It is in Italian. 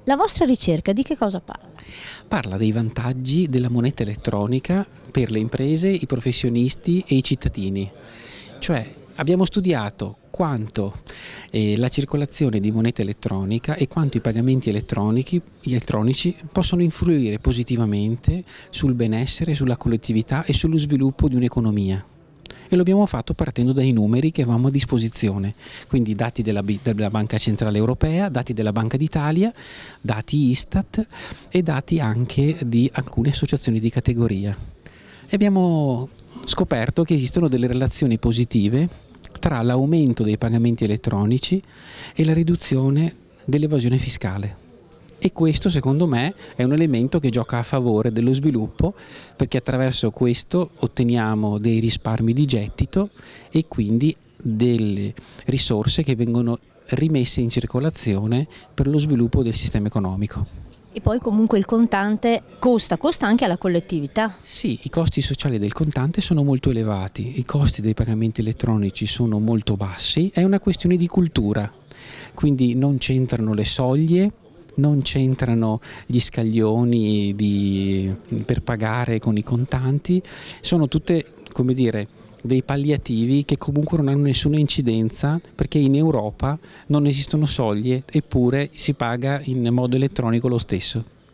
La vostra ricerca di che cosa parla? Parla dei vantaggi della moneta elettronica per le imprese, i professionisti e i cittadini. Cioè abbiamo studiato quanto la circolazione di moneta elettronica e quanto i pagamenti elettronici possono influire positivamente sul benessere, sulla collettività e sullo sviluppo di un'economia. E lo abbiamo fatto partendo dai numeri che avevamo a disposizione, quindi dati della Banca Centrale Europea, dati della Banca d'Italia, dati Istat e dati anche di alcune associazioni di categoria. E abbiamo scoperto che esistono delle relazioni positive tra l'aumento dei pagamenti elettronici e la riduzione dell'evasione fiscale. E questo secondo me è un elemento che gioca a favore dello sviluppo, perché attraverso questo otteniamo dei risparmi di gettito e quindi delle risorse che vengono rimesse in circolazione per lo sviluppo del sistema economico. E poi comunque il contante costa anche alla collettività. Sì, i costi sociali del contante sono molto elevati, i costi dei pagamenti elettronici sono molto bassi, è una questione di cultura, quindi non c'entrano le soglie, non c'entrano gli scaglioni per pagare con i contanti, sono tutte, come dire, dei palliativi che comunque non hanno nessuna incidenza, perché in Europa non esistono soglie eppure si paga in modo elettronico lo stesso.